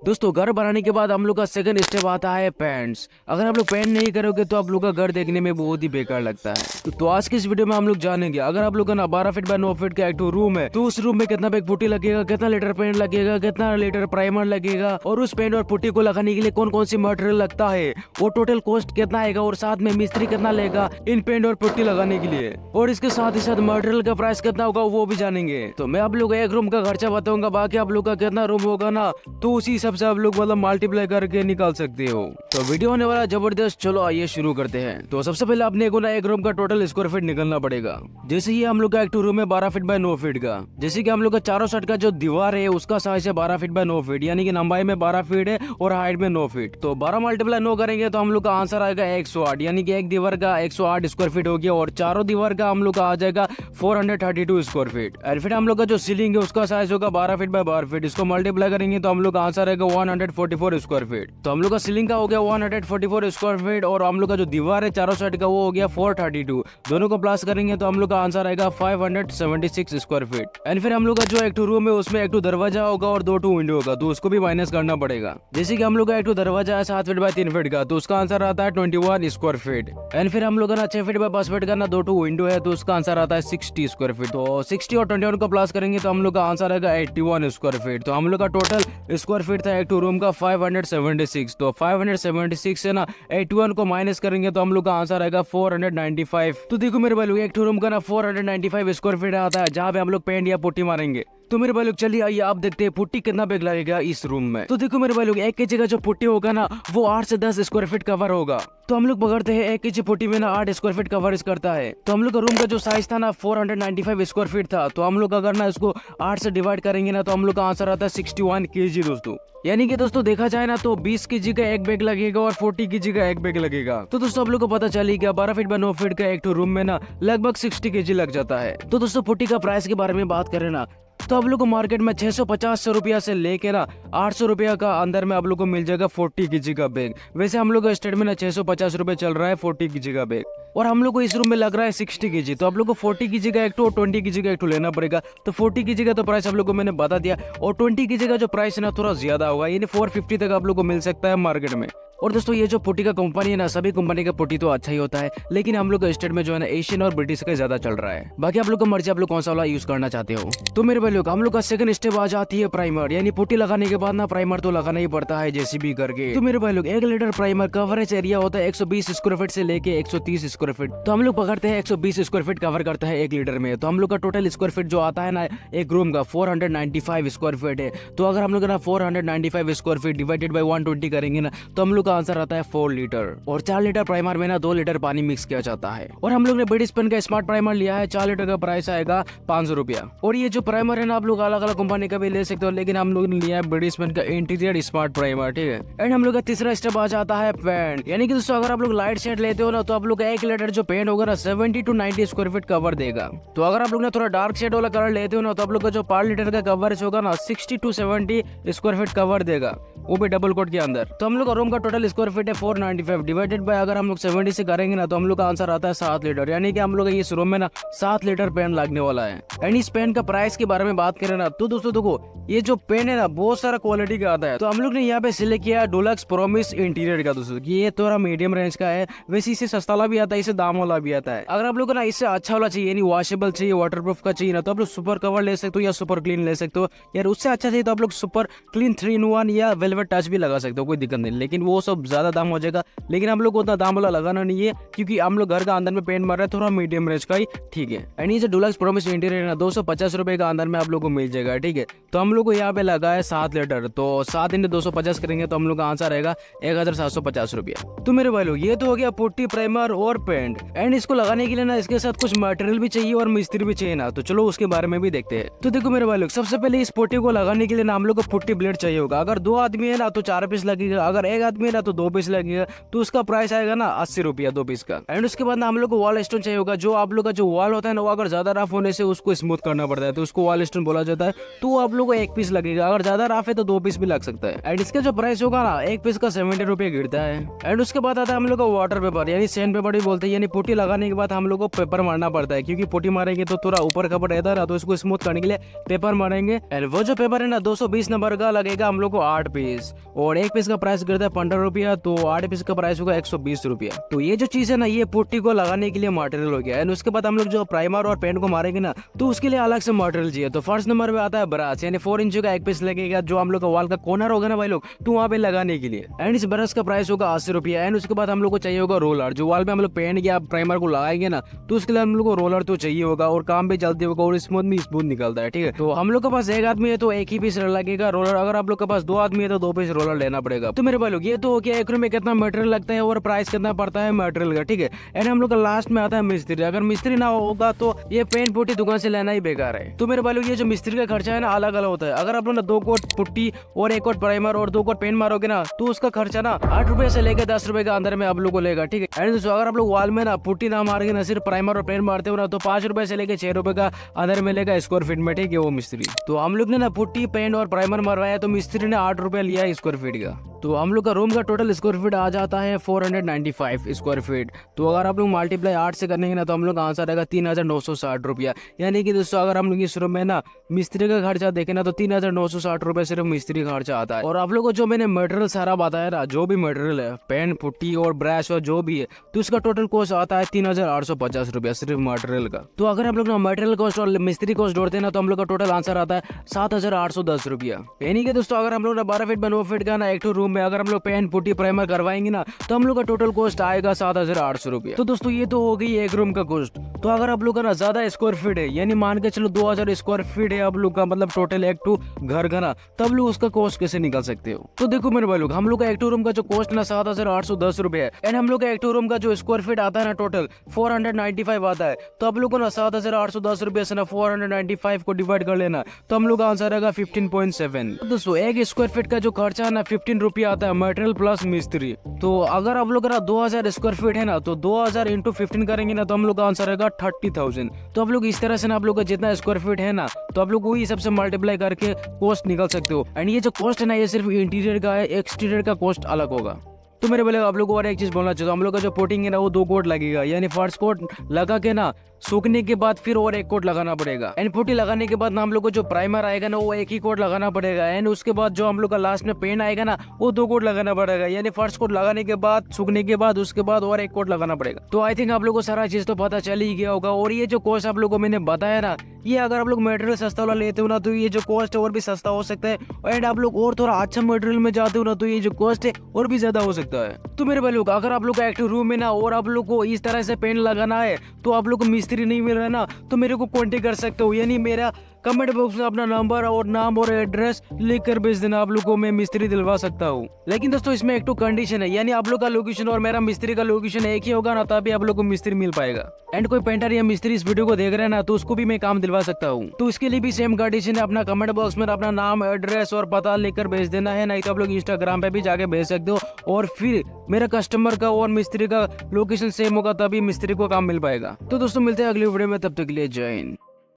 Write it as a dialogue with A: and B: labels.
A: दोस्तों घर बनाने के बाद हम लोग का सेकंड स्टेप आता है पेंट्स। अगर आप लोग पेंट नहीं करोगे तो आप लोग का घर देखने में बहुत ही बेकार लगता है। तो आज की इस वीडियो में हम लोग जानेंगे, अगर आप लोग का ना 12 फीट बाय 9 फीट का एक रूम है तो उस रूम में कितना बिग पुट्टी लगेगा, कितना लीटर पेंट लगेगा, कितना लीटर प्राइमर लगेगा, और उस पेंट और पुट्टी को लगाने के लिए कौन कौन सी मटेरियल लगता है, वो टोटल कॉस्ट कितना आएगा, और साथ में मिस्त्री कितना लेगा इन पेंट और पुट्टी लगाने के लिए, और इसके साथ ही साथ मटेरियल का प्राइस कितना होगा वो भी जानेंगे। तो मैं आप लोग एक रूम का खर्चा बताऊंगा, बाकी आप लोग का कितना रूम होगा ना तो उसी हिसाब से आप लोग मतलब मल्टीप्लाई करके निकाल सकते हो। तो वीडियो होने वाला जबरदस्त, चलो आइए शुरू करते हैं। तो सबसे पहले आपने को ना एक रूम का टोटल स्क्वायर फीट निकलना पड़ेगा। जैसे ये हम लोग का एक रूम है 12 फीट बाय 9 फीट का, जैसे कि हम लोग का चारों साइड का जो दीवार है उसका साइज है 12 फीट बाय 9 फीट, यानी कि लंबाई में 12 फीट है और हाइट में 9 फीट। तो 12 मल्टीप्लाई 9 करेंगे तो हम लोग का आंसर आएगा 108, यानी कि एक दीवार का 108 स्क्वायर फीट हो गया, और चारों दीवार का हम लोग का आ जाएगा 432 स्क्वायर फीट। और फिर हम लोग का जो सीलिंग है उसका साइज होगा 12 फीट बाय 12 फीट, इसको मल्टीप्लाई करेंगे तो हम लोग का आंसर आएगा 144 स्क्वायर फीट। तो हम लोग का सीलिंग का हो गया 144 स्क्वायर फीट, और हम लोग का जो दीवार है चारों साइड का वो हो गया 432। दोनों को प्लस करेंगे तो हम लोग का आंसर आएगा 576 स्क्वायर फीट। एंड फिर हम लोग का जो एक रूम है उसमें एक दरवाजा होगा और 2 विंडो होगा, तो उसको भी माइनस करना पड़ेगा। जैसे कि हम लोग का एक दरवाजा है 7 फीट बाय 3 फीट का, तो उसका आंसर आता है 21 स्क्वायर फीट। एंड फिर हम लोग का ना 6 फीट बाय 5 फीट का ना 2 विंडो है, तो उसका आंसर आता है 60 स्क्वायर फीट। तो 60 और 21 को प्लस करेंगे तो हम लोग का आंसर आएगा 81 स्क्वायर फीट। तो हम लोग का टोटल स्क्वायर फीट था एक रूम का 576। तो 576 से ना 81 को माइनस करेंगे तो हम लोग का आंसर आएगा 495। तो देखो मेरे भाई लोग एक रूम का ना 495 स्क्वायर फीट आता है, जहाँ पे हम लोग पेंट या पुट्टी मारेंगे। तो मेरे भाई लोग चलिए आइए आप देखते हैं पुट्टी कितना बिग लगेगा इस रूम में। तो देखो मेरे भाई लोग 1 केजी का जो पुट्टी होगा ना वो 8 से 10 स्क्वायर फीट कवर होगा। तो हम लोग पकड़ते हैं 1 केजी पुट्टी में ना 8 स्क्वायर फीट कवर करता है। तो हम लोग का रूम का जो साइज था ना 495 स्क्वायर फीट था, तो हम लोग अगर ना इसको 8 से डिवाइड करेंगे ना तो हम लोग का आंसर आता है 61 केजी दोस्तों। यानी कि दोस्तों देखा जाए ना तो 20 केजी का एक बैग लगेगा और 40 केजी का एक बैग लगेगा। तो दोस्तों आप लोग को पता चली गया 12 फीट बाय 9 फीट का एक रूम में ना लगभग 60 केजी लग जाता है। तो दोस्तों पुट्टी का प्राइस के बारे में बात करें ना तो आप लोग को मार्केट में 650 रुपया से लेके ना 800 रुपया का अंदर में आप लोग को मिल जाएगा 40 केजी का बैग। वैसे हम लोग का स्टेट में ना 650 रुपये चल रहा है 40 केजी का बैग, और हम लोग को इस रूम में लग रहा है 60 केजी। तो आप लोग को 40 केजी का एक और 20 केजी का एक लेना पड़ेगा। तो 40 केजी का तो प्राइस आप लोग को मैंने बता दिया, और 20 केजी का जो प्राइस है ना थोड़ा ज्यादा होगा, यानी 450 तक आप लोग को मिल सकता है मार्केट में। और दोस्तों ये जो पुट्टी का कंपनी है ना, सभी कंपनी का पुट्टी तो अच्छा ही होता है, लेकिन हम लोग का स्टेट में जो है ना एशियन और ब्रिटिश का ज्यादा चल रहा है। बाकी आप लोग को मर्जी, आप लोग कौन सा वाला यूज करना चाहते हो। तो मेरे भाई लोग हम लोग का सेकंड स्टेप आ जाती है प्राइमर, यानी पुट्टी लगाने के बाद ना प्राइमर तो लगाना ही पड़ता है जेसीबी करके। तो मेरे भाई लोग 1 लीटर प्राइमर कवरेज एरिया होता है 120 स्क्वायर फीट से लेके 130 स्क्वायर फीट। तो हम लोग पकड़ते हैं 120 स्क्वायर फीट कवर करता है 1 लीटर में। तो हम लोग का टोटल स्क्वायर फीट जो आता है ना एक रूम का 495 स्क्वायर फीट है। तो अगर हम लोग ना 495 स्क्वायर फीट डिवाइडेड बाई 120 करेंगे ना तो हम लोग का आंसर आता है 4 लीटर। और 4 लीटर प्राइमर में ना 2 लीटर पानी मिक्स किया जाता है। और हम लोग ने ब्रिटिश पेन का स्मार्ट प्राइमर लिया है, 4 लीटर का प्राइस आएगा 500 रुपया। और ये जो प्राइमर है ना आप लोग अलग अलग कंपनी का भी ले सकते हो, लेकिन हम लोग ने लिया है ब्रिटिश पेन का इंटीरियर स्मार्ट प्राइमर, ठीक है। एंड हम लोग का तीसरा स्टेप आ जाता है पेंट, यानी कि दोस्तों अगर आप लोग लाइट शेड लेते हो ना तो आप लोग का 1 लीटर जो पेंट होगा ना 70 to 90 स्क्वायर फीट कवर देगा। तो अगर आप लोग ना थोड़ा डार्क शेड वाला कलर लेते हो ना तो आप लोग का जो 5 लीटर का कवरेज होगा ना 60 to 70 स्क्वायर फीट कवर देगा, वो भी डबल कोट के अंदर। तो हम लोग का रूम का टोटल स्क्वायर फीट है 495 डिवाइडेड बाय अगर हम लोग 70 से करेंगे ना तो हम लोग का आंसर आता है 7 लीटर, यानी कि हम लोग इस रूम में ना 7 लीटर पेन लगने वाला है। एंड इस पेन का प्राइस के बारे में बात करें ना तो दोस्तों देखो ये जो पेन है ना बहुत सारा क्वालिटी का आता है। तो हम लोग ने यहाँ पे सिलेक्ट किया डुलक्स प्रॉमिस इंटीरियर का दोस्तों, ये थोड़ा मीडियम रेंज का है। वैसे इससे सस्ता वाला भी आता है, इससे दाम वाला भी आता है। अगर आप लोग को ना इससे अच्छा वाला चाहिए, यानी वॉशेबल चाहिए, वाटरप्रूफ का चाहिए ना तो आप लोग सुपर कवर ले सकते हो या सुपर क्लीन ले सकते हो। यार उससे अच्छा चाहिए तो आप लोग सुपर क्लीन 3-in-1 या वेलवेट टच भी लगा सकते हो, कोई दिक्कत नहीं, लेकिन वो सब ज्यादा दाम हो जाएगा। लेकिन हम लोग को उतना दाम वाला लगाना नहीं है, क्योंकि हम लोग घर का अंदर में पेंट मार रहे हैं, थोड़ा मीडियम रेंज का ही, ठीक है। एंड ये जो डुलक्स प्रॉमिस इंटीरियर ना 250 रुपए का अंदर में आप लोग को मिल जाएगा, ठीक है। तो हम लोग को यहाँ पे लगा है 7 लीटर, तो 7 × 250 करेंगे तो हम लोग का आंसर रहेगा 1750 रुपया। तो मेरे भाई लोग ये तो हो गया पुट्टी, प्राइमर और पेंट। एंड इसको लगाने के लिए ना इसके साथ कुछ मटेरियल भी चाहिए और मिस्त्री भी चाहिए ना, तो चलो उसके बारे में भी देखते हैं। तो देखो मेरे भाई लोग सबसे पहले इस पुट्टी को लगाने के लिए ना हम लोग को पुट्टी ब्लेड चाहिए होगा। अगर 2 आदमी है ना तो 4 पीस लगेगा, अगर 1 आदमी है ना तो 2 पीस लगेगा, तो उसका प्राइस आएगा ना 80 रुपया 2 पीस का। एंड उसके बाद ना हम लोग को वॉल स्टोन चाहिए होगा। जो आप लोग का जो वॉल होता है ना, वो अगर ज्यादा रफ होने से उसको स्मूथ करना पड़ता है, तो उसको वॉल स्टोन बोला जाता है। तो आप लोग को 1 पीस लगेगा, अगर ज्यादा रफ है तो 2 पीस भी लग सकता है। एंड इसका जो प्राइस होगा ना 1 पीस का 70 रुपया गिरता है। एंड उसके बाद आता है हम लोग का वाटर पेपर, यानी सैंड पेपर भी बोलते हैं। यानी पुट्टी लगाने के बाद हम लोग को पेपर मारना पड़ता है, क्योंकि पुट्टी मारेंगे तो थोड़ा ऊपर खबर रहता है, तो इसको स्मूथ करने के लिए पेपर मारेंगे। एंड वो जो पेपर है ना 220 नंबर का लगेगा हम लोग को 8 पीस, और 1 पीस का प्राइस गिरता है 15 रुपया, तो 8 पीस का प्राइस होगा 120 रुपया। तो ये जो चीज है ना, ये पुट्टी को लगाने के लिए मटेरियल हो गया। एंड उसके बाद हम लोग जो प्राइमर और पेंट को मारेंगे ना, तो उसके लिए अलग से मटेरियल चाहिए। तो फर्स्ट नंबर पे आता है ब्रश, यानी 4 इंच का 1 पीस लगेगा, जो हम लोग का वॉल का कॉर्नर होगा ना भाई लोग, तो वहाँ पे लगाने के लिए। एंड इस ब्रश का प्राइस होगा 80 रुपया। एंड उसके बाद हम लोग को चाहिए होगा रोलर, जो वॉल पे हम लोग पेंट या प्राइमर को लगाएंगे ना, तो उसके लिए हम लोग को रोलर तो चाहिए होगा, और काम भी जल्दी होगा और स्मूथ निकलता है। ठीक है, तो हम लोग के पास एक आदमी है तो 1 ही पीस लगेगा रोलर, अगर आप लोग के पास 2 आदमी है तो 2 पीस रोलर लेना पड़ेगा। तो मेरे भाई लोग ये तो हो गया 1 रूम में कितना मटेरियल लगता है और प्राइस कितना पड़ता है मटेरियल का। ठीक है, एंड हम लोग का लास्ट में आता है मिस्त्री। अगर मिस्त्री ना होगा तो ये पेंट पुट्टी दुकान से लेना ही बेकार है। तो मेरे भाई लोग ये जो मिस्त्री का खर्चा है ना अलग अलग होता है। अगर आप लोग ना 2 कोट पुट्टी और 1 कोट प्राइमर और 2 कोट पेंट मारोगे ना, तो उसका खर्चा ना 8 रुपए से लेकर 10 रुपए का अंदर में आप लोग को लेगा। ठीक है, एंड दोस्तों अगर आप लोग वॉल में ना पुट्टी ना मारोगे ना, सिर्फ प्राइमर और पेंट मारते हो ना, तो 5 रुपए से लेकर 6 रुपए का अंदर में लेगा स्क्वायर फीट में। ठीक है, वो मिस्त्री। तो हम लोग ने ना पुट्टी पेंट और प्राइमर मरवाया, तो मिस्त्री ने 8 रुपया लिया स्क्वायर फीट का। तो हम लोग का रूम का टोटल स्क्वायर फीट आ जाता है 495 स्क्वायर फीट। तो अगर आप लोग मल्टीप्लाई 8 से करेंगे ना, तो हम लोग का आंसर रहेगा 3960 रुपया। यानी कि दोस्तों अगर हम लोग इस रूम में ना मिस्त्री का खर्चा देखें ना, तो 3960 रुपये सिर्फ मिस्त्री का खर्चा आता है। और आप लोग को जो मैंने मटेरियल सारा बताया ना, जो भी मटेरियल है पेन पुट्टी और ब्रश और जो भी है, तो उसका टोटल कॉस्ट आता है 3850 रुपया सिर्फ मटेरियल का। तो अगर हम लोग ना मटेरियल कॉस्ट और मिस्त्री कॉस्ट जोड़ते हैं ना, तो हम लोग का टोटल आंसर आता है 7810 रुपया। यानी कि दोस्तों अगर हम लोग ना 12 फीट 9 फीट का ना एक रूम में अगर हम लोग पेन पुट्टी प्राइमर करवाएंगे ना, तो हम लोग का टोटल कॉस्ट आएगा 7800 रुपया। तो दोस्तों ये तो हो गई एक रूम का कॉस्ट। तो अगर आप लोग का ना ज्यादा स्क्वायर फीट है, यानी मान के चलो 2000 स्क्वायर फीट है आप लोग का, मतलब टोटल एक टू घर का ना, तब लोग उसका कॉस्ट कैसे निकाल सकते हो। तो देखो मेरे भाई लोग, हम लोग का एक टू रूम का जो कॉस्ट ना 7810 रुपया है, एंड हम लोग का एक टू रूम का जो स्क्वायर फीट आता है ना टोटल 495 आता है। तो आप लोग को ना 7810 रुपया से ना 495 को डिवाइड कर लेना, तो हम लोग का आंसर आएगा 15.7। दोस्तों एक स्क्वायर फीट का जो खर्चा है ना 15 रुपया आता है, मटेरियल प्लस मिस्त्री। तो अगर आप लोग का 2000 स्क्वायर फीट है ना, तो 2000 इंटू 15 करेंगे ना, तो हम लोग का आंसर आएगा 30,000। तो आप लोग इस तरह से ना आप लोग का जितना स्क्वायर फीट है ना, तो आप लोग वही सबसे मल्टीप्लाई करके कॉस्ट निकाल सकते हो। एंड ये जो कॉस्ट है ना, ये सिर्फ इंटीरियर का है, एक्सटीरियर का कॉस्ट अलग होगा। तो मेरे बोले आप लोग को और एक चीज बोलना चाहिए, हम लोग का जो कोटिंग है ना वो 2 कोट लगेगा, यानी फर्स्ट कोट लगा के ना सूखने के बाद फिर और 1 कोट लगाना पड़ेगा। एंड पुट्टी लगाने के बाद ना हम लोग को जो प्राइमर आएगा ना वो 1 ही कोट लगाना पड़ेगा। एंड उसके बाद जो हम लोग का लास्ट में पेंट आएगा ना वो 2 कोट लगाना पड़ेगा, यानी फर्स्ट कोट लगाने के बाद सूखने के बाद उसके बाद और 1 कोट लगाना पड़ेगा। तो आई थिंक आप लोग को सारा चीज तो पता चल ही गया होगा। और ये जो कॉस्ट आप लोग को मैंने बताया ना, ये अगर आप लोग मटेरियल सस्ता वाला लेते हो ना, तो ये जो कॉस्ट है और भी सस्ता हो सकता है। एंड आप लोग और थोड़ा अच्छा मटेरियल में जाते हो ना, तो ये जो कॉस्ट है और भी ज्यादा हो सकता है। तो मेरे भाई लोग अगर आप लोग का एक्टिव रूम में ना और आप लोग को इस तरह से पेंट लगाना है, तो आप लोग को मिस्त्री नहीं मिल रहा है ना, तो मेरे को कॉन्टेक्ट कर सकते हो। यानी मेरा कमेंट बॉक्स में अपना नंबर और नाम और एड्रेस लिख कर भेज देना, आप लोग को मैं मिस्त्री दिलवा सकता हूँ। लेकिन दोस्तों इसमें एक तो कंडीशन है, यानी आप लोग का लोकेशन और मेरा मिस्त्री का लोकेशन एक ही होगा ना, तभी आप लोग को मिस्त्री मिल पाएगा। एंड कोई पेंटर या मिस्त्री इस वीडियो को देख रहे हैं ना, तो उसको भी मैं काम दिलवा सकता हूँ। तो इसके लिए भी सेम कंडीशन है, अपना कमेंट बॉक्स में अपना नाम एड्रेस और पता लिखकर भेज देना है, नहीं तो आप लोग इंस्टाग्राम पे भी जाके भेज सकते हो। और फिर मेरा कस्टमर का और मिस्त्री का लोकेशन सेम होगा, तभी मिस्त्री को काम मिल पाएगा। तो दोस्तों मिलते हैं अगली वीडियो में, तब तक के लिए जय हिंद।